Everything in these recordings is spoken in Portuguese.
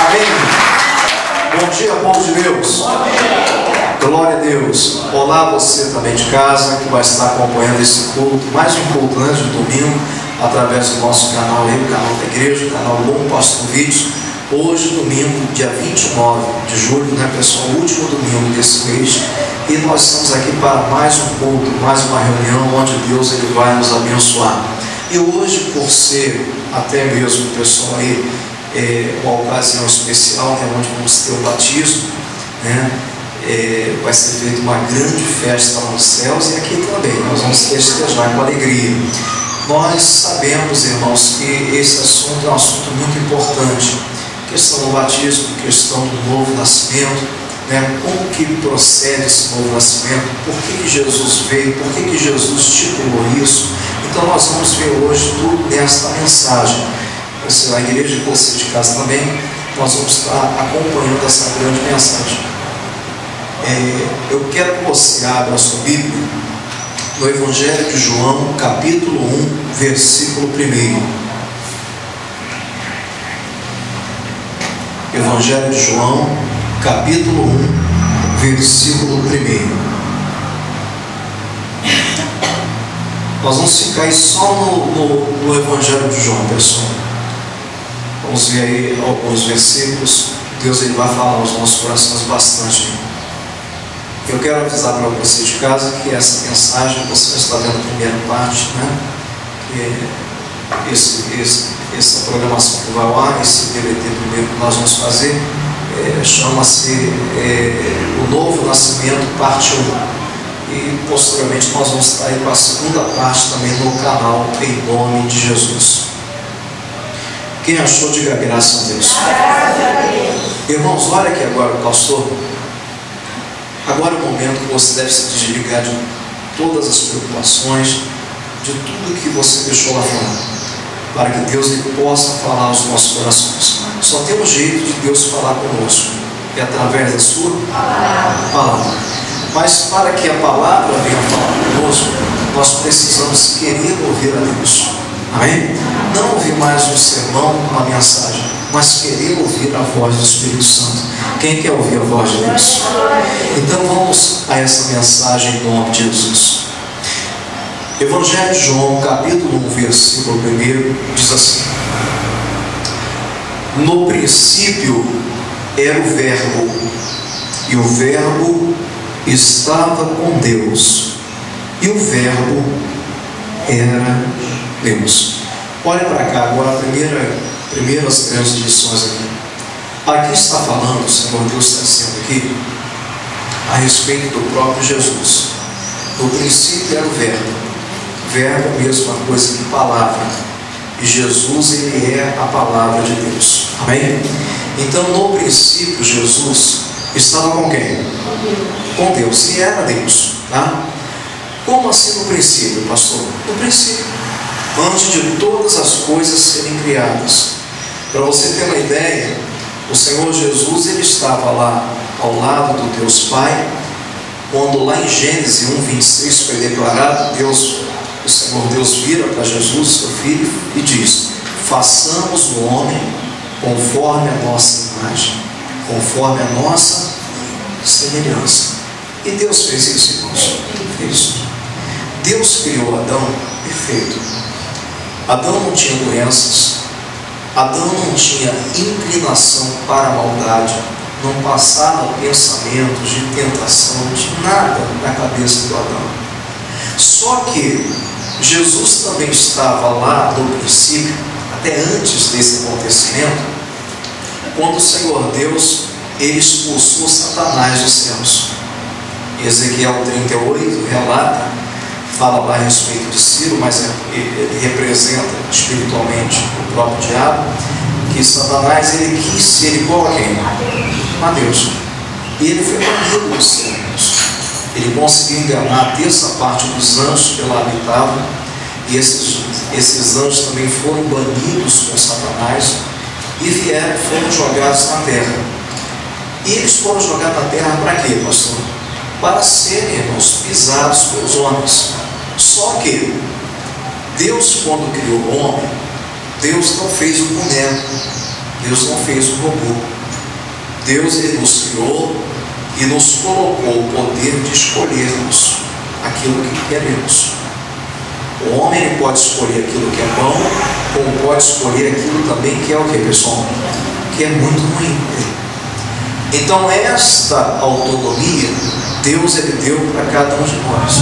Amém? Bom dia, povo de Deus. Glória a Deus. Olá, você também de casa que vai estar acompanhando esse culto, mais um culto antes de domingo, através do nosso canal aí, o canal da igreja, o canal Bom Pastor Vídeos. Hoje, domingo, dia 29 de julho, né, pessoal? O último domingo desse mês. E nós estamos aqui para mais um culto, mais uma reunião onde Deus ele vai nos abençoar. E hoje, por ser até mesmo, pessoal, aí, uma ocasião especial, né, onde vamos ter o batismo, né? Vai ser feita uma grande festa lá nos céus e aqui também nós vamos festejar com alegria. Nós sabemos, irmãos, que esse assunto é um assunto muito importante, questão do batismo, questão do novo nascimento, né? Como que procede esse novo nascimento, por que Jesus veio, por que Jesus estipulou isso. Então nós vamos ver hoje tudo nesta mensagem. Você na igreja, você de casa também, nós vamos estar acompanhando essa grande mensagem. Eu quero que você abra a sua Bíblia no Evangelho de João, capítulo 1, versículo 1. Evangelho de João, capítulo 1, versículo 1. Nós vamos ficar aí só no Evangelho de João, pessoal. Vamos ver aí alguns versículos. Deus ele vai falar aos nossos corações bastante. Eu quero avisar para você de casa que essa mensagem, você está vendo a primeira parte, né? Essa programação que vai ao ar, esse DVD primeiro que nós vamos fazer, chama-se O Novo Nascimento, parte 1. E posteriormente nós vamos estar aí com a segunda parte também no canal, em nome de Jesus. Quem achou, diga graças a Deus. Irmãos, olha aqui agora o pastor. Agora é o momento que você deve se desligar de todas as preocupações, de tudo que você deixou lá fora, para que Deus ele possa falar aos nossos corações. Só tem um jeito de Deus falar conosco, é através da sua palavra. Mas para que a palavra venha falar conosco, nós precisamos querer ouvir a Deus. Amém? Não ouvir mais um sermão, uma mensagem, mas querer ouvir a voz do Espírito Santo. Quem quer ouvir a voz de Deus? Então vamos a essa mensagem em nome de Jesus. Evangelho de João, capítulo 1, versículo 1, diz assim: No princípio era o Verbo, e o Verbo estava com Deus, e o Verbo era Deus. Olha para cá agora, primeiras grandes lições aqui. Aqui está falando, o Senhor Deus está dizendo aqui, a respeito do próprio Jesus. No princípio era o Verbo. Verbo é a mesma coisa que palavra. E Jesus, ele é a palavra de Deus. Amém? Então, no princípio, Jesus estava com quem? Com Deus. E era Deus. Tá? Como assim no princípio, pastor? No princípio. Antes de todas as coisas serem criadas. Para você ter uma ideia, o Senhor Jesus ele estava lá ao lado do Deus Pai, quando lá em Gênesis 1:26 foi declarado, o Senhor Deus vira para Jesus, seu filho, e diz: façamos o homem conforme a nossa imagem, conforme a nossa semelhança. E Deus fez isso, irmãos. Fez. Deus criou Adão perfeito. Adão não tinha doenças, Adão não tinha inclinação para a maldade, não passava pensamentos de tentação, de nada na cabeça do Adão. Só que Jesus também estava lá no princípio, até antes desse acontecimento, quando o Senhor Deus ele expulsou Satanás dos céus. Ezequiel 38 relata, fala lá a respeito de Ciro, mas ele representa espiritualmente o próprio diabo, que Satanás ele quis ser igual a quem? A Deus. E ele foi banido dos céus. Ele conseguiu enganar a terça parte dos anjos que lá habitavam, e esses anjos também foram banidos com Satanás e foram jogados na terra. E eles foram jogados na terra para quê, pastor? Para serem, irmãos, pisados pelos homens. Só que Deus, quando criou o homem, Deus não fez o boneco. Deus não fez um robô. Deus, ele nos criou e nos colocou o poder de escolhermos aquilo que queremos. O homem, ele pode escolher aquilo que é bom, como pode escolher aquilo também que é o que, pessoal? Que é muito ruim. Então, esta autonomia, Deus, ele deu para cada um de nós.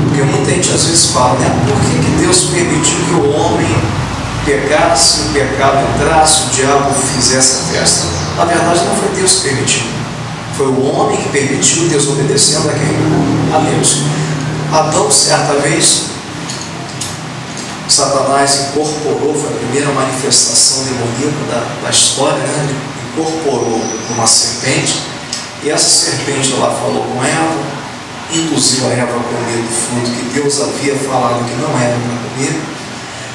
Porque muita gente às vezes fala, né? Por que Deus permitiu que o homem pecasse, o pecado entrasse, o diabo fizesse a festa? Na verdade, não foi Deus que permitiu. Foi o homem que permitiu, Deus obedecendo a quem? A Deus. Adão, certa vez, Satanás incorporou, foi a primeira manifestação demoníaca da história, né? Ele incorporou uma serpente, e essa serpente lá falou com Eva, induziu a Eva a comer do fruto que Deus havia falado que não era para comer.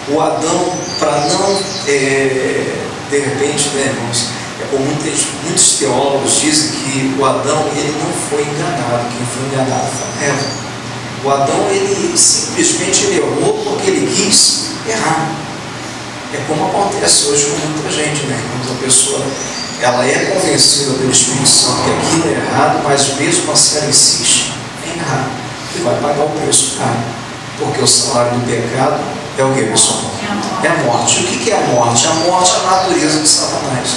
O Adão, para não, de repente, né, irmãos, como muitos teólogos dizem que o Adão, ele não foi enganado, quem foi enganado foi a Eva. O Adão, ele simplesmente errou porque ele quis errar. É como acontece hoje com muita gente, né? Quando a pessoa, ela é convencida pelo Espírito Santo que aquilo é errado, mas mesmo assim ela insiste em errar e vai pagar o preço caro, porque o salário do pecado é o que, pessoal? É a morte. O que é a morte? A morte é a natureza de Satanás.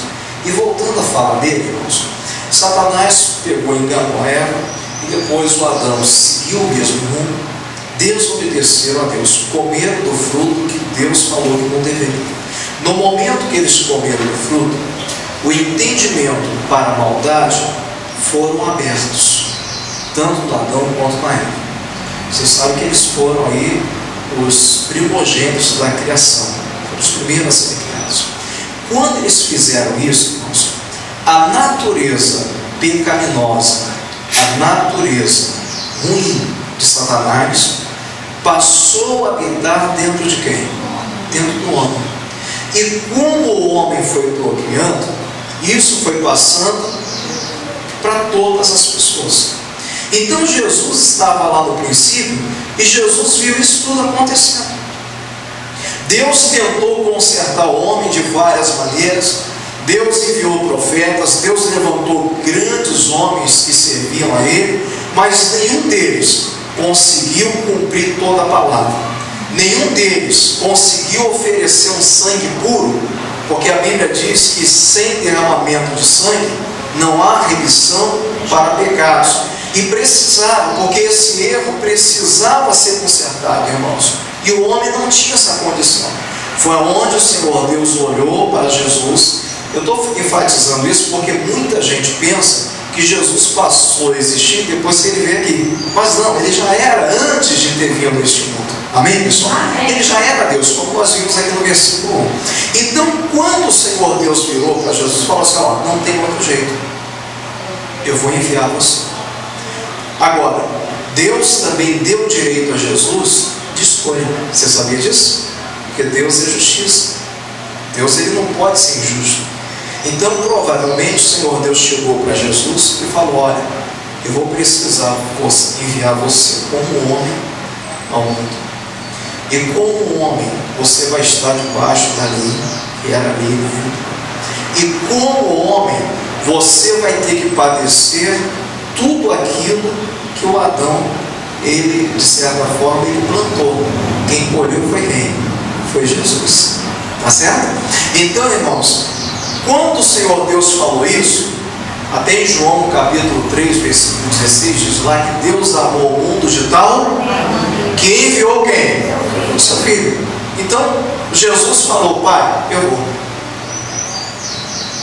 E voltando a falar dele, irmãos, Satanás pegou e enganou Eva, e depois o Adão seguiu o mesmo rumo, desobedeceram a Deus, comeram do fruto que Deus falou que não deveria. No momento que eles comeram do fruto, o entendimento para a maldade foram abertos, tanto no Adão quanto na Eva. Vocês sabem que eles foram aí os primogênitos da criação, foram os primeiros a serem criados. Quando eles fizeram isso, irmãos, a natureza pecaminosa, a natureza ruim de Satanás passou a habitar dentro de quem? Dentro do homem. E como o homem foi procriando, isso foi passando para todas as pessoas. Então Jesus estava lá no princípio e Jesus viu isso tudo acontecendo. Deus tentou consertar o homem de várias maneiras. Deus enviou profetas, Deus levantou grandes homens que serviam a Ele, mas nenhum deles conseguiu cumprir toda a palavra. Nenhum deles conseguiu oferecer um sangue puro, porque a Bíblia diz que sem derramamento de sangue não há remissão para pecados. E precisava, porque esse erro precisava ser consertado, irmãos. E o homem não tinha essa condição. Foi onde o Senhor Deus olhou para Jesus. Eu estou enfatizando isso porque muita gente pensa que Jesus passou a existir depois que ele veio aqui. Mas não, ele já era antes de ter vindo a este mundo. Amém, pessoal? Ele já era Deus, como nós vimos aqui no versículo 1. Então, quando o Senhor Deus virou para Jesus e falou assim: ó, não tem outro jeito, eu vou enviar você. Agora, Deus também deu direito a Jesus de escolha. Você sabia disso? Porque Deus é justiça. Deus, ele não pode ser injusto. Então, provavelmente, o Senhor Deus chegou para Jesus e falou: olha, eu vou precisar enviar você como homem ao mundo. E como homem, você vai estar debaixo da lei, que era a lei divina. E como homem, você vai ter que padecer tudo aquilo que o Adão, ele, de certa forma, ele plantou. Quem colheu foi quem? Foi Jesus. Tá certo? Então, irmãos, quando o Senhor Deus falou isso, até em João capítulo 3, versículo 16, diz lá que Deus amou o mundo de tal que enviou quem? O seu Filho. Então, Jesus falou: Pai, eu vou.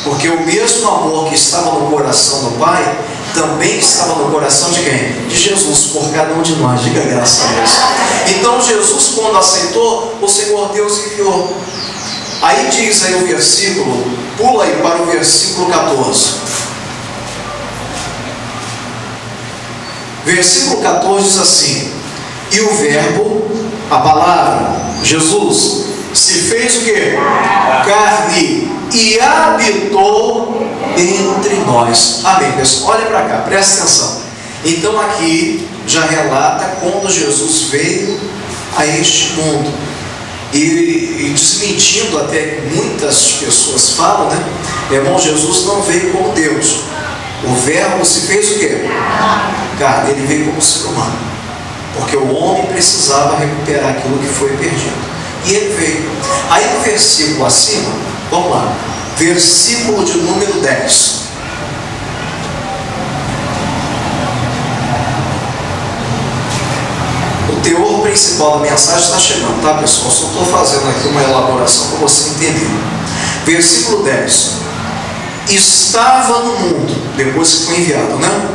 Porque o mesmo amor que estava no coração do Pai também estava no coração de quem? De Jesus, por cada um de nós. Diga graças a Deus. Então Jesus, quando aceitou, o Senhor Deus enviou. Aí diz aí o versículo, pula aí para o versículo 14. Versículo 14 diz assim: e o verbo, a palavra, Jesus, se fez o quê? Carne, e habitou entre nós. Amém, pessoal? Olha para cá, presta atenção. Então aqui já relata quando Jesus veio a este mundo. e desmentindo até que muitas pessoas falam, né? Irmão, Jesus não veio como Deus. O verbo se fez o quê? Carne. Ele veio como ser humano, porque o homem precisava recuperar aquilo que foi perdido, e ele veio. Aí no versículo acima, vamos lá, versículo de número 10. O teor principal da mensagem está chegando, tá, pessoal? Só estou fazendo aqui uma elaboração para você entender. Versículo 10. Estava no mundo, depois que foi enviado, né?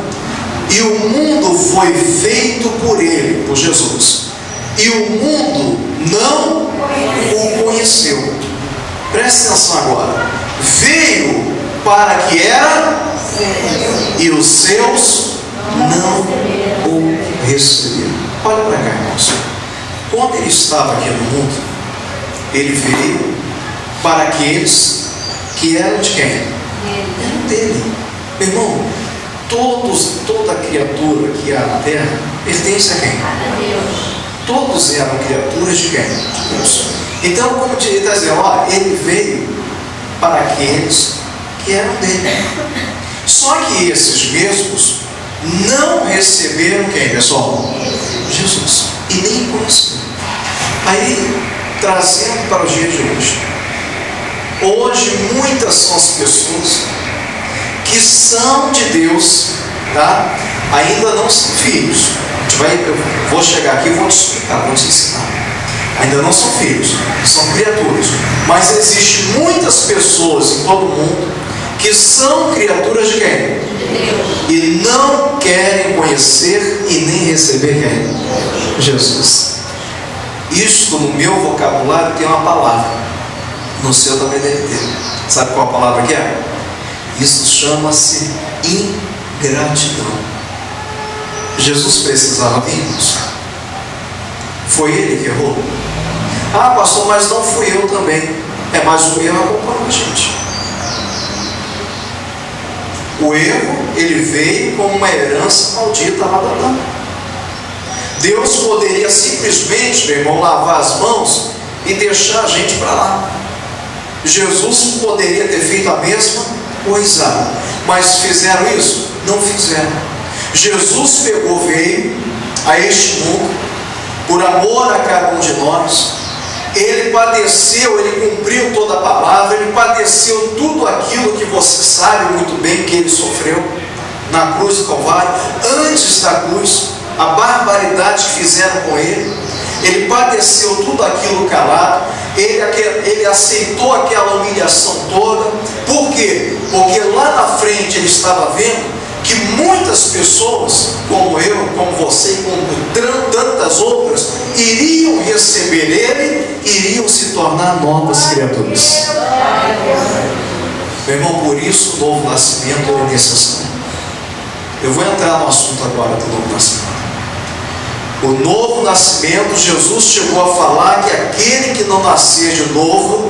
E o mundo foi feito por ele, por Jesus. E o mundo não o conheceu. Preste atenção agora. Veio para que era, e os seus não o receberam. Olha para cá, irmãos. Quando ele estava aqui no mundo, ele veio para aqueles que eram de quem? Eram dele. Meu irmão, toda criatura que há na terra pertence a quem? A Deus. Todos eram criaturas de quem? De Deus. Então, como ele está dizendo, ó, ele veio para aqueles que eram dele. Só que esses mesmos não receberam quem, pessoal? Jesus. E nem conheceram. Aí, trazendo para os dias de hoje. Hoje, muitas são as pessoas que são de Deus, tá? Ainda não são filhos. Eu vou chegar aqui e vou te explicar, vou te ensinar. Ainda não são filhos, são criaturas. Mas existem muitas pessoas em todo o mundo que são criaturas de quem? E não querem conhecer e nem receber quem? Jesus. Isto no meu vocabulário tem uma palavra. No seu também deve ter. Sabe qual a palavra que é? Isso chama-se ingratidão. Jesus precisava vir. Foi ele que errou. Ah, pastor, mas não fui eu também. Mas o erro acompanhou a gente. O erro, ele veio como uma herança maldita lá da Adão. Deus poderia simplesmente, meu irmão, lavar as mãos e deixar a gente para lá. Jesus poderia ter feito a mesma coisa, mas fizeram isso? Não fizeram. Jesus veio a este mundo por amor a cada um de nós. Ele padeceu, ele cumpriu toda a palavra, ele padeceu tudo aquilo que você sabe muito bem que ele sofreu na cruz do Calvário. Antes da cruz, a barbaridade que fizeram com ele, ele padeceu tudo aquilo calado. Ele aceitou aquela humilhação toda. Por quê? Porque lá na frente ele estava vendo que muitas pessoas, como eu, como você e como tantas outras, iriam receber ele, iriam se tornar novas criaturas. Meu irmão, por isso o novo nascimento é necessário. Eu vou entrar no assunto agora do novo nascimento. O novo nascimento, Jesus chegou a falar que aquele que não nascer de novo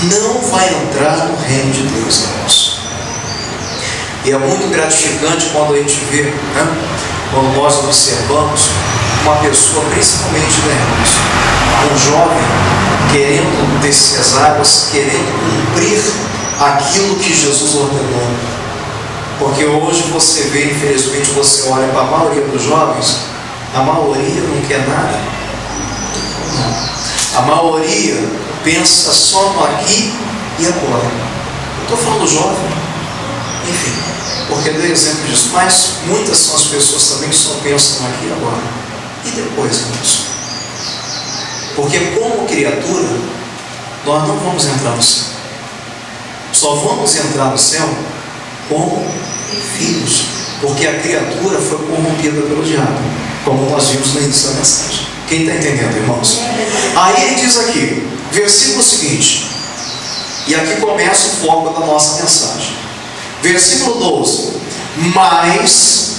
não vai entrar no reino de Deus, irmãos. E é muito gratificante quando a gente vê, né? Quando nós observamos uma pessoa, principalmente, né, irmãos, um jovem querendo descer as águas, querendo cumprir aquilo que Jesus ordenou. Porque hoje você vê, infelizmente, você olha para a maioria dos jovens, a maioria não quer nada. Não. A maioria pensa só no aqui e agora. Eu estou falando jovem. Enfim, porque dei exemplo disso. Mas muitas são as pessoas também que só pensam aqui e agora. E depois, irmãos? Porque como criatura, nós não vamos entrar no céu. Só vamos entrar no céu como filhos. Porque a criatura foi corrompida pelo diabo, como nós vimos no início da mensagem. Quem está entendendo, irmãos? Aí ele diz aqui, versículo seguinte, e aqui começa o foco da nossa mensagem. Versículo 12. Mas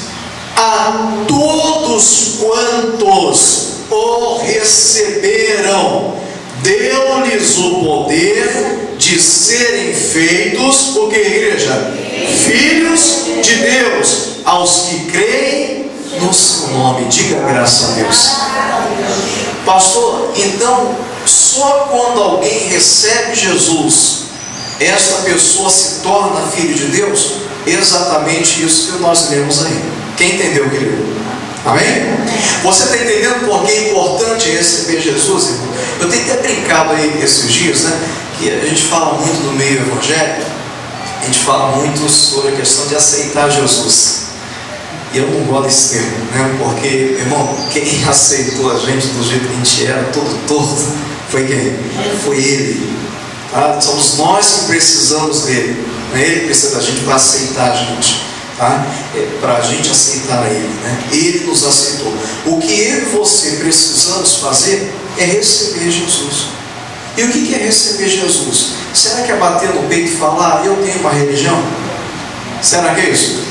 a todos quantos o receberam, deu-lhes o poder de serem feitos, o que, igreja? Filhos de Deus, aos que creem no seu nome. Diga graças a Deus. Pastor, então só quando alguém recebe Jesus, esta pessoa se torna filho de Deus? Exatamente isso que nós lemos aí. Quem entendeu o que leu? Amém? Você está entendendo por que é importante receber Jesus, irmão? Eu tenho até brincado aí esses dias, né? Que a gente fala muito no meio evangélico, a gente fala muito sobre a questão de aceitar Jesus. E eu não gosto desse termo, né? Porque, irmão, quem aceitou a gente do jeito que a gente era, todo torto, foi quem? Foi Ele. Tá? Somos nós que precisamos dele. Ele precisa da gente para aceitar a gente. Tá? Para a gente aceitar Ele, né? Ele nos aceitou. O que eu e você precisamos fazer é receber Jesus. E o que é receber Jesus? Será que é bater no peito e falar, eu tenho uma religião? Será que é isso?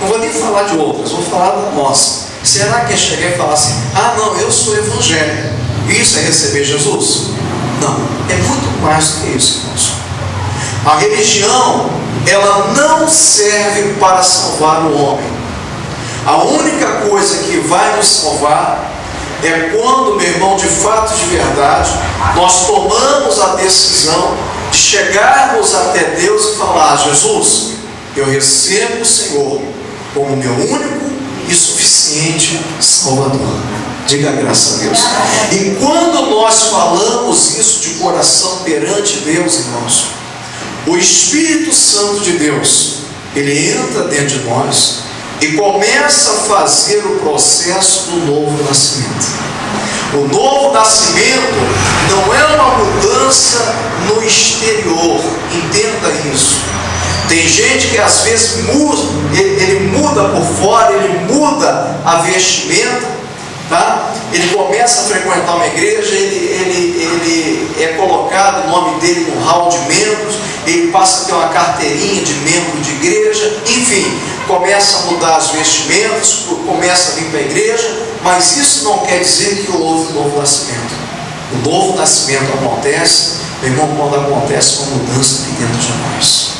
Não vou nem falar de outras, vou falar da nossa. Será que é chegar e falar assim, ah não, eu sou evangélico, isso é receber Jesus? Não, é muito mais do que isso, irmãos. A religião, ela não serve para salvar o homem. A única coisa que vai nos salvar é quando, meu irmão, de fato, de verdade, nós tomamos a decisão de chegarmos até Deus e falar, Jesus, eu recebo o Senhor como meu único e suficiente Salvador. Diga graças a Deus. E quando nós falamos isso de coração perante Deus, irmãos, o Espírito Santo de Deus, ele entra dentro de nós e começa a fazer o processo do novo nascimento. O novo nascimento não é uma mudança no exterior, entenda isso. Tem gente que às vezes muda, ele muda por fora, ele muda a vestimenta, tá? Ele começa a frequentar uma igreja, ele é colocado o nome dele no hall de membros, ele passa a ter uma carteirinha de membro de igreja, enfim, começa a mudar as vestimentas, começa a vir para a igreja, mas isso não quer dizer que houve um novo nascimento. O novo nascimento acontece, meu irmão, quando acontece uma mudança aqui dentro de nós.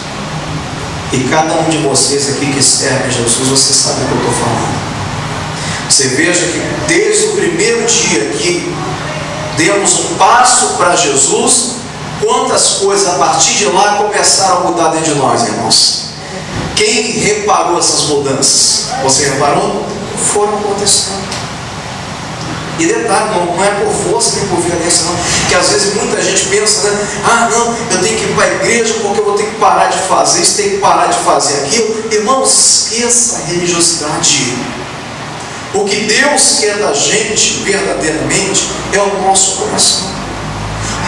E cada um de vocês aqui que serve a Jesus, você sabe o que eu estou falando. Você veja que desde o primeiro dia que demos um passo para Jesus, quantas coisas a partir de lá começaram a mudar dentro de nós, irmãos. Quem reparou essas mudanças? Você reparou? Foram acontecendo. E detalhe, não é por força nem por violência não, que às vezes muita gente pensa, né? Ah não, eu tenho que ir para a igreja porque eu vou ter que parar de fazer isso, tenho que parar de fazer aquilo. Irmãos, esqueça a religiosidade. O que Deus quer da gente verdadeiramente é o nosso coração.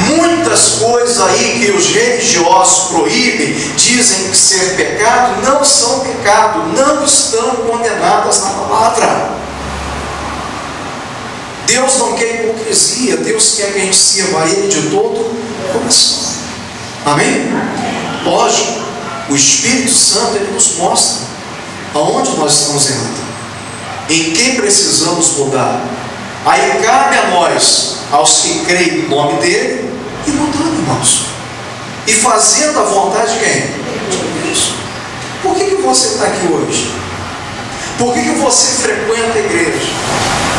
Muitas coisas aí que os religiosos proíbem, dizem que ser pecado, não são pecado, não estão condenadas na palavra. Deus não quer hipocrisia, Deus quer que a gente sirva a Ele de todo o coração. Amém? Lógico, o Espírito Santo, Ele nos mostra aonde nós estamos errando, em que precisamos mudar. Aí cabe a nós, aos que creem no nome dEle, e mudando, irmãos, e fazendo a vontade de quem? De Deus. Por que você está aqui hoje? Por que você frequenta a igreja?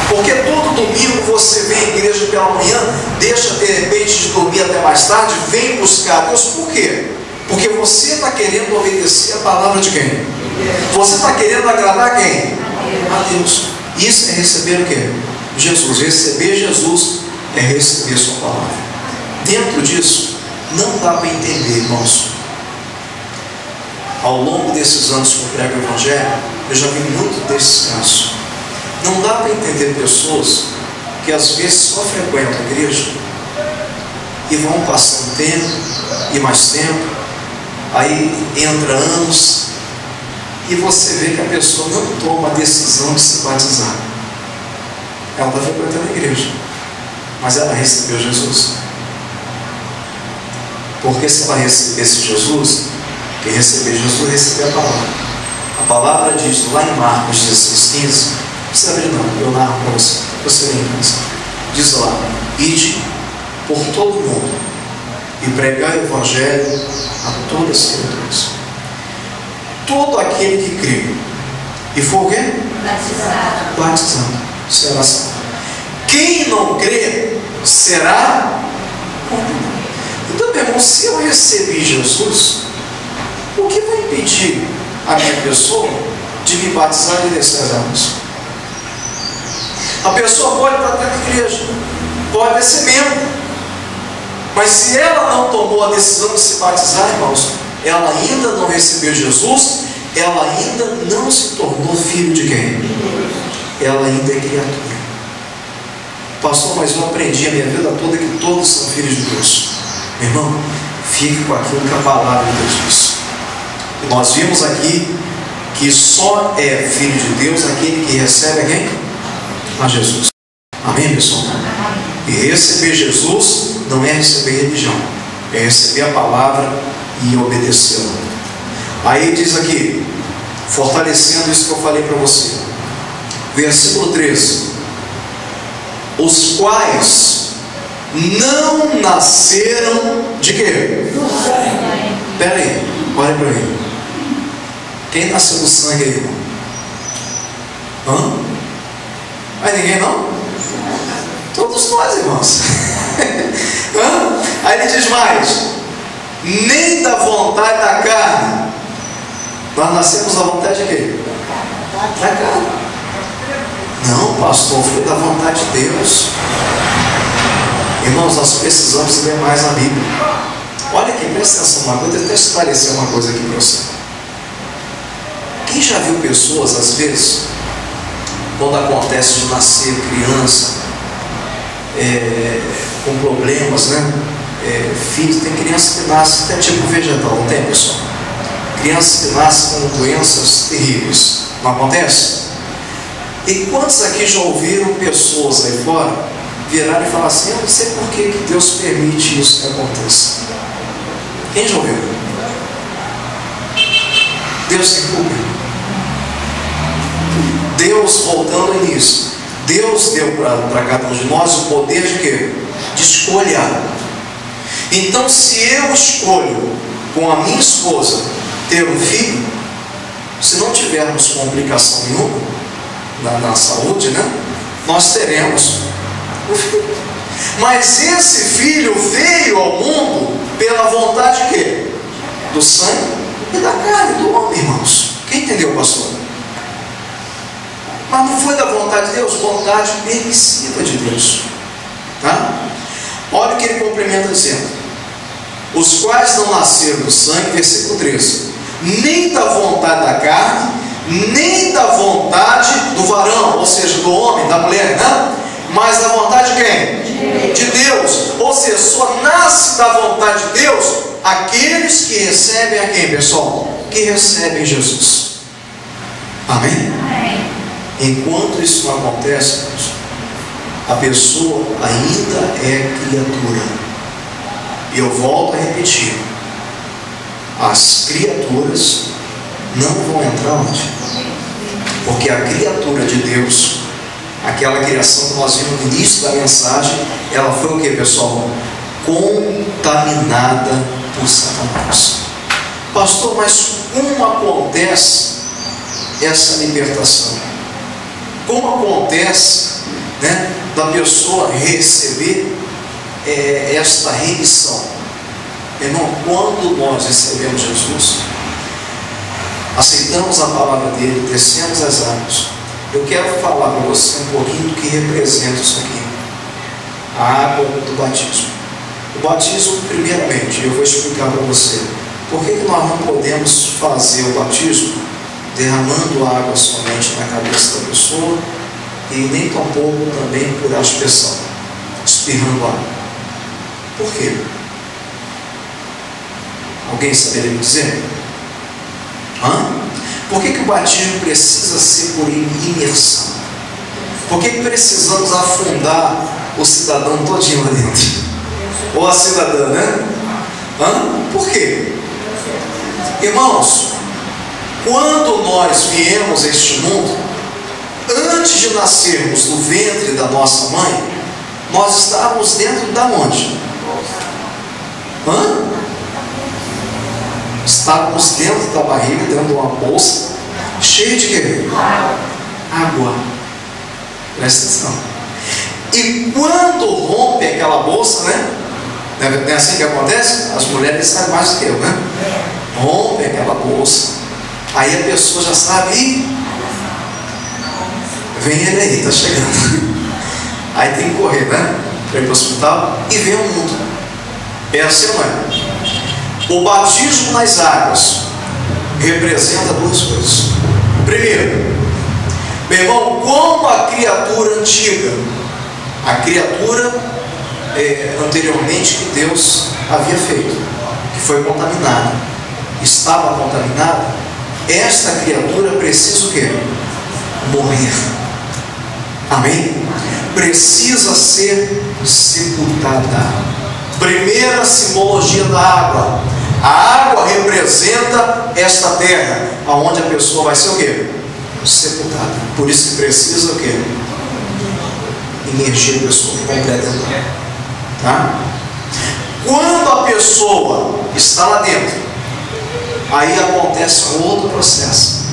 Porque todo domingo você vem à igreja pela manhã, deixa de repente de dormir até mais tarde, vem buscar Deus. Por quê? Porque você está querendo obedecer a palavra de quem? Você está querendo agradar quem? A Deus. Isso é receber o quê? Jesus. Receber Jesus é receber sua palavra. Dentro disso, não dá para entender, irmãos. Ao longo desses anos que eu prego o Evangelho, eu já vi muito desses casos. Não dá para entender pessoas que às vezes só frequentam a igreja e vão passando tempo e mais tempo, aí entra anos e você vê que a pessoa não toma a decisão de se batizar. Ela está frequentando a igreja, mas ela recebeu Jesus. Porque se ela recebesse Jesus, quem receber Jesus recebeu a palavra. A palavra diz lá em Marcos 16:15, não precisa abrir não, eu narro para você, você lê em casa. Diz lá, ide por todo o mundo e pregai o Evangelho a todas as criaturas. Todo aquele que crê e for o quê? Batizado será salvo. Quem não crê será condenado. Então, meu irmão, se eu recebi Jesus, o que vai impedir a minha pessoa de me batizar e descer as águas? A pessoa pode estar até na igreja, pode ser membro, mas se ela não tomou a decisão de se batizar, irmãos, ela ainda não recebeu Jesus, ela ainda não se tornou filho de quem? Ela ainda é criatura. Pastor, mas eu aprendi a minha vida toda que todos são filhos de Deus. Meu irmão, fique com aquilo que a palavra de Deus diz. Nós vimos aqui que só é filho de Deus aquele que recebe a quem? A Jesus. Amém, pessoal? E receber Jesus não é receber religião, é receber a palavra e obedecê-la. Aí diz aqui, fortalecendo isso que eu falei para você, versículo 13: os quais não nasceram de quê? Espera aí, olha para mim. Quem nasceu do sangue aí, irmão? Hã? Aí ninguém não? Todos nós, irmãos. Hã? Aí ele diz mais: nem da vontade da carne. Nós nascemos da vontade de quê? Da carne. Não, pastor, foi da vontade de Deus. Irmãos, nós precisamos ler mais a Bíblia. Olha aqui, presta atenção uma coisa, deixa eu esclarecer uma coisa aqui para você. Quem já viu pessoas, às vezes, quando acontece de nascer criança, com problemas, né? Filhos, tem criança que nasce até tipo vegetal, não tem, pessoal? Criança que nasce com doenças terríveis, não acontece? E quantos aqui já ouviram pessoas aí fora virar e falar assim: eu não sei por que Deus permite isso que aconteça? Quem já ouviu? Deus tem culpa. Deus, voltando ao início, Deus deu para cada um de nós o poder de quê? De escolha. Então, se eu escolho com a minha esposa ter um filho, se não tivermos complicação nenhuma na saúde, né, nós teremos um filho. Mas esse filho veio ao mundo pela vontade de quê? Do sangue e da carne do homem, irmãos. Quem entendeu, pastor? Mas não foi da vontade de Deus, vontade permissiva de Deus. Tá? Olha o que ele complementa dizendo: os quais não nasceram do sangue, versículo 13, nem da vontade da carne, nem da vontade do varão, ou seja, do homem, da mulher, né? Mas da vontade de quem? De Deus. Ou seja, só nasce da vontade de Deus aqueles que recebem a quem, pessoal? Que recebem Jesus. Amém? Enquanto isso não acontece, a pessoa ainda é criatura. E eu volto a repetir: as criaturas não vão entrar onde? Porque a criatura de Deus, aquela criação que nós vimos no início da mensagem, ela foi o que, pessoal? Contaminada por Satanás. Pastor, mas como acontece essa libertação? Como acontece, né, da pessoa receber esta remissão? Irmão, quando nós recebemos Jesus, aceitamos a palavra dele, descemos as águas. Eu quero falar para você um pouquinho do que representa isso aqui: a água do batismo. O batismo, primeiramente, eu vou explicar para você por que nós não podemos fazer o batismo derramando água somente na cabeça da pessoa e nem tampouco também por aspersão, espirrando água. Por quê? Alguém saberia me dizer? Por que o batismo precisa ser por imersão? Por que precisamos afundar o cidadão todinho lá dentro? Ou a cidadã, né? Por quê? Irmãos, quando nós viemos a este mundo, antes de nascermos do ventre da nossa mãe, nós estávamos dentro da onde? Estávamos dentro da barriga, dentro de uma bolsa, cheia de quê? Água. Presta atenção. E quando rompe aquela bolsa, né? Não é assim que acontece? As mulheres sabem mais do que eu, né? Rompe aquela bolsa. Aí a pessoa já sabe, ih, vem ele aí, está chegando. Aí tem que correr, né? Para ir para o hospital e ver o mundo. É assim, não é? O batismo nas águas representa duas coisas. Primeiro, meu irmão, como a criatura antiga, a criatura anteriormente que Deus havia feito, que foi contaminada, estava contaminada, esta criatura precisa o quê? Morrer. Amém? Precisa ser sepultada. Primeira simbologia da água. A água representa esta terra, aonde a pessoa vai ser o quê? Sepultada. Por isso que precisa o quê? Energia pessoa completa. Tá? Quando a pessoa está lá dentro, aí acontece um outro processo.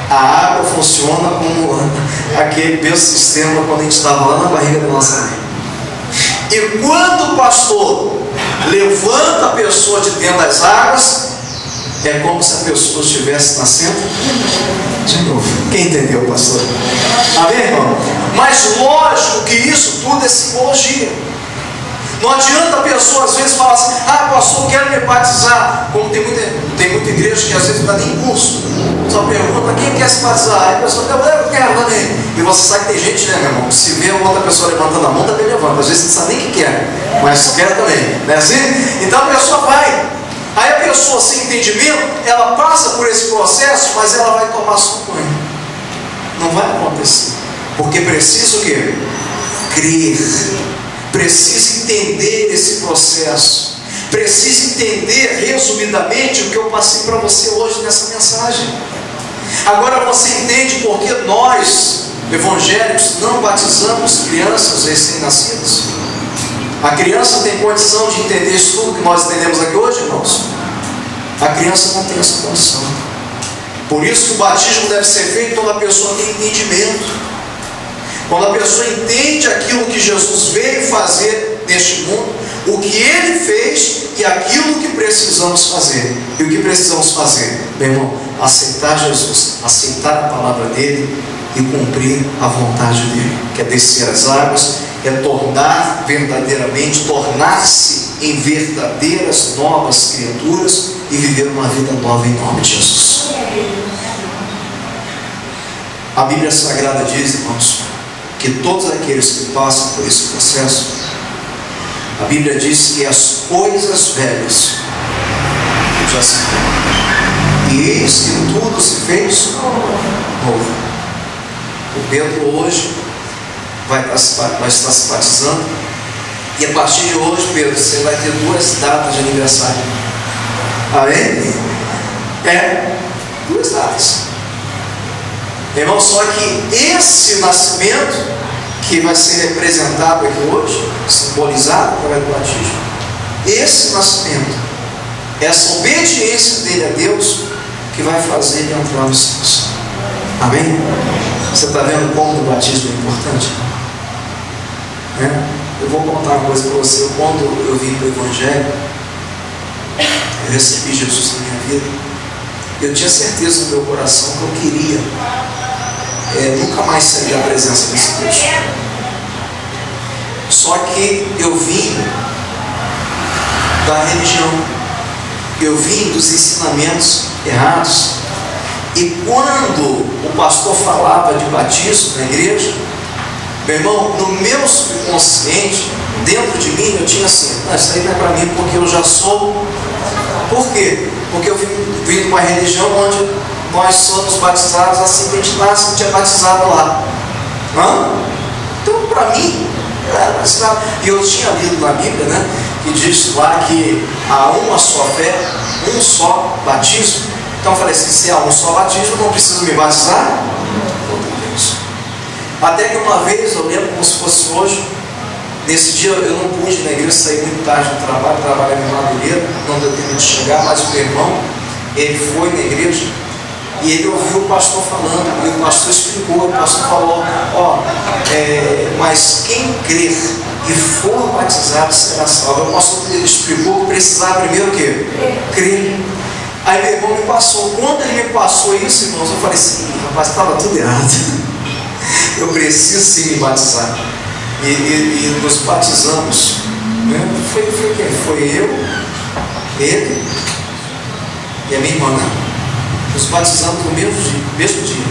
A água funciona como aquele mesmo sistema quando a gente estava lá na barriga da nossa mãe. E quando o pastor levanta a pessoa de dentro das águas, é como se a pessoa estivesse nascendo de novo. Quem entendeu, pastor? Amém, irmão? Mas lógico que isso tudo é simbologia. Não adianta a pessoa às vezes falar assim, pastor, quero me batizar. Como tem muita igreja que às vezes não dá nem curso. Só pergunta, quem quer se batizar? Aí a pessoa fala, eu quero também. E você sabe que tem gente, né, meu irmão, que se vê outra pessoa levantando a mão, também levanta. Às vezes não sabe nem o que quer, mas quer também. Não é assim? Então a pessoa vai. Aí a pessoa sem entendimento, ela passa por esse processo, mas ela vai tomar sua banho. Não vai acontecer. Porque precisa o quê? Crer. Precisa entender esse processo. Precisa entender resumidamente o que eu passei para você hoje nessa mensagem. Agora você entende por que nós, evangélicos, não batizamos crianças recém-nascidas? A criança tem condição de entender isso tudo que nós entendemos aqui hoje, irmãos? A criança não tem essa condição. Por isso que o batismo deve ser feito quando a pessoa tem entendimento. Quando a pessoa entende aquilo que Jesus veio fazer neste mundo, o que Ele fez e aquilo que precisamos fazer. E o que precisamos fazer, meu irmão? Aceitar Jesus, aceitar a palavra dEle e cumprir a vontade dEle, que é descer as águas, é tornar verdadeiramente, tornar-se em verdadeiras novas criaturas e viver uma vida nova em nome de Jesus. A Bíblia Sagrada diz, irmãos, que todos aqueles que passam por esse processo, a Bíblia diz que as coisas velhas já se foram, e eis que tudo se fez novo. O Pedro hoje vai estar se batizando, e a partir de hoje, Pedro, você vai ter 2 datas de aniversário. Amém? 2 datas. Irmão, só que esse nascimento que vai ser representado aqui hoje, simbolizado através do batismo, esse nascimento, essa obediência dele a Deus, que vai fazer ele entrar no céu. Amém? Você está vendo como o batismo é importante? Eu vou contar uma coisa para você. Quando eu vim para o Evangelho, eu recebi Jesus na minha vida, eu tinha certeza no meu coração que eu queria nunca mais sair da presença desse Deus. Só que eu vim da religião, eu vim dos ensinamentos errados, e quando o pastor falava de batismo na igreja, meu irmão, no meu subconsciente, dentro de mim, eu tinha assim, isso aí não é para mim porque eu já sou. Por quê? Porque eu vim de uma religião onde nós somos batizados assim que a gente nasce, a gente é batizado lá. Então, para mim, eu era batizado. E eu tinha lido na Bíblia, né, que diz lá que há uma só fé, um só batismo. Então eu falei assim, se há um só batismo, não preciso me batizar? Até que uma vez, eu lembro como se fosse hoje, nesse dia eu não pude ir na igreja, saí muito tarde do trabalho, trabalhava em Madureira, não deu tempo de chegar, mas o meu irmão, ele foi na igreja, E ele ouviu o pastor falando, e o pastor explicou, o pastor falou, mas quem crer e for batizado será salvo. O pastor explicou que precisava primeiro o quê? Crer. Aí meu irmão me passou. Quando ele me passou isso, irmãos, eu falei assim, rapaz, estava tudo errado. Eu preciso sim me batizar. E nos batizamos, né? Foi quem? Foi eu, ele e a minha irmã, né? Nos batizamos no mesmo dia,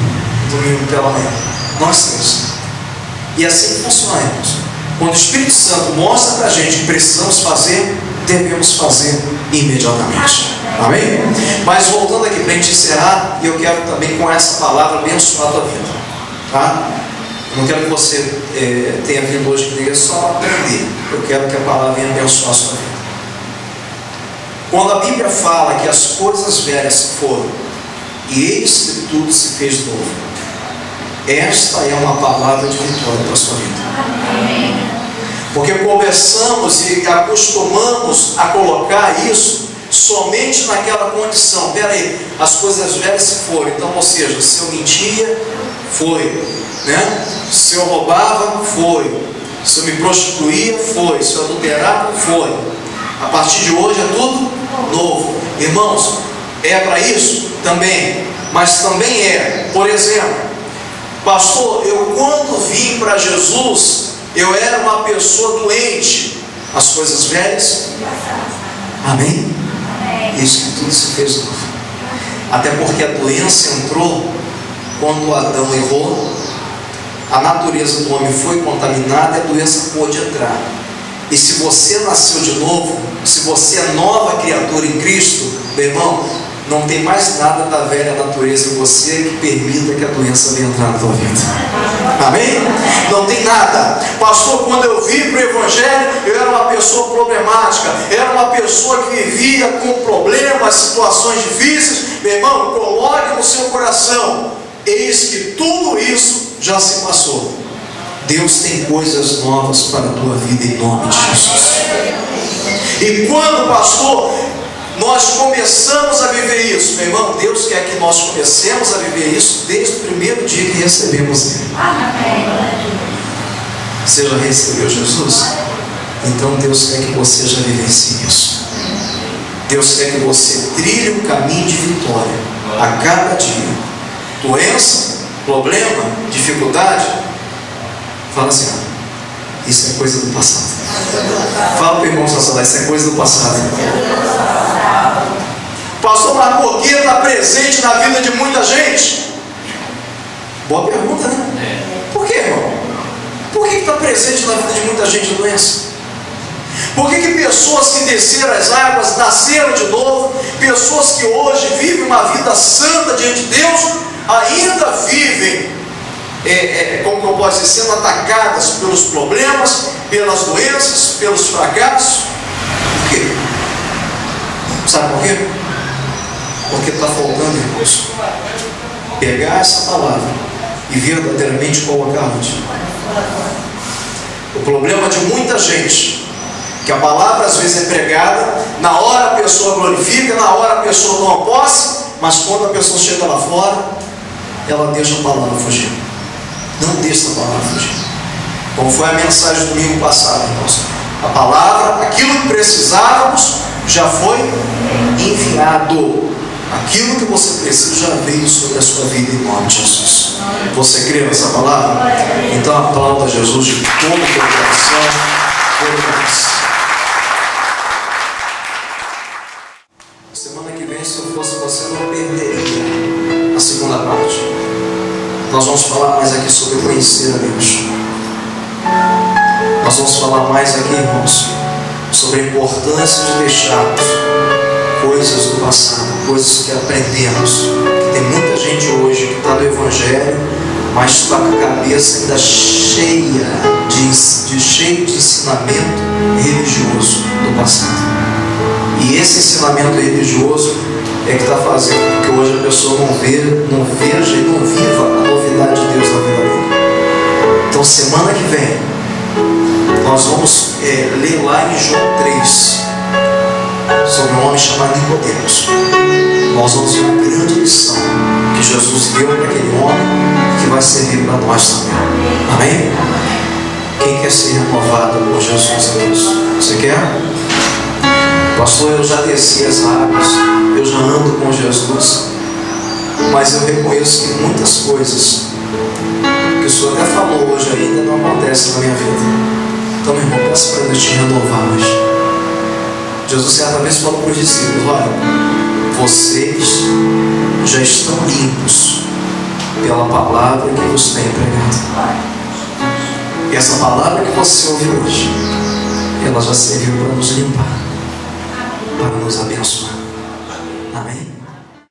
domingo pela manhã. Nós três. E assim que funciona, irmãos. Quando o Espírito Santo mostra para a gente que precisamos fazer, devemos fazer imediatamente. Amém? Mas voltando aqui para a gente encerrar, e eu quero também com essa palavra abençoar a tua vida. Tá? Eu não quero que você tenha vindo hoje à igreja só para aprender. Eu quero que a palavra venha abençoar a sua vida. Quando a Bíblia fala que as coisas velhas se foram, e eis que tudo se fez novo, esta é uma palavra de vitória para a sua vida. Porque começamos e acostumamos a colocar isso somente naquela condição. Espera aí, as coisas velhas se foram. Então, ou seja, se eu mentia, foi, né? Se eu roubava, foi. Se eu me prostituía, foi. Se eu adulterava, foi. A partir de hoje é tudo novo. Irmãos, é para isso? Também. Mas também é, por exemplo, pastor, eu quando vim para Jesus, eu era uma pessoa doente. As coisas velhas, amém? Isso que tudo se fez novo. Até porque a doença entrou quando Adão errou, a natureza do homem foi contaminada e a doença pôde entrar. E se você nasceu de novo, se você é nova criatura em Cristo, meu irmão, não tem mais nada da velha natureza em você que permita que a doença venha entrar na tua vida. Amém? Não tem nada. Pastor, quando eu vim para o Evangelho, eu era uma pessoa problemática, era uma pessoa que vivia com problemas, situações difíceis. Meu irmão, coloque no seu coração, eis que tudo isso já se passou. Deus tem coisas novas para a tua vida em nome de Jesus. E quando, pastor, nós começamos a viver isso, meu irmão, Deus quer que nós comecemos a viver isso desde o primeiro dia que recebemos Ele. Você já recebeu Jesus? Então Deus quer que você já vivencie isso. Deus quer que você trilhe um caminho de vitória a cada dia. Doença, problema, dificuldade, fala assim, isso é coisa do passado. Fala para o irmão sacerdote, isso é coisa do passado. Pastor, mas por que está presente na vida de muita gente? Boa pergunta, né? Por que, irmão? Por que está presente na vida de muita gente a doença? Por que pessoas que desceram as águas, nasceram de novo, pessoas que hoje vivem uma vida santa diante de Deus, ainda vivem, como eu posso dizer, sendo atacadas pelos problemas, pelas doenças, pelos fracassos? Por quê? Sabe por quê? Porque está faltando, irmãos, pegar essa palavra e verdadeiramente colocar onde? O problema de muita gente, que a palavra às vezes é pregada, na hora a pessoa glorifica, na hora a pessoa toma posse, mas quando a pessoa chega lá fora, ela deixa a palavra fugir. Não deixa a palavra fugir. Como foi a mensagem do domingo passado, irmãos. A palavra, aquilo que precisávamos, já foi enviado. Aquilo que você precisa já veio sobre a sua vida em nome de Jesus. Você crê nessa palavra? Então aplauda Jesus de todo o teu coração, todo o coração. Semana que vem, se eu fosse você, não perderia a segunda parte. Nós vamos falar mais aqui sobre conhecer a Deus. Nós vamos falar mais aqui, irmãos, sobre a importância de deixarmos coisas do passado, coisas que aprendemos. Que tem muita gente hoje que está no Evangelho, mas está com a cabeça ainda cheia de ensinamento religioso do passado. E esse ensinamento religioso é que está fazendo com que hoje a pessoa não veja e não viva a novidade de Deus na vida dele. Então semana que vem nós vamos ler lá em João 3 sobre um homem chamado Nicodemos. Nós vamos ver uma grande lição que Jesus deu para aquele homem, que vai servir para nós também. Amém? Quem quer ser renovado por Jesus aqui? Você quer? Pastor, eu já desci as águas, eu já ando com Jesus, mas eu reconheço que muitas coisas que o Senhor até falou hoje ainda não acontecem na minha vida. Então, meu irmão, peço para Deus te renovar hoje. Jesus certa vez falou para os discípulos: olha, vocês já estão limpos pela palavra que vos tenho pregado. E essa palavra que você ouviu hoje, ela já serviu para nos limpar, para nos abençoar. Amém?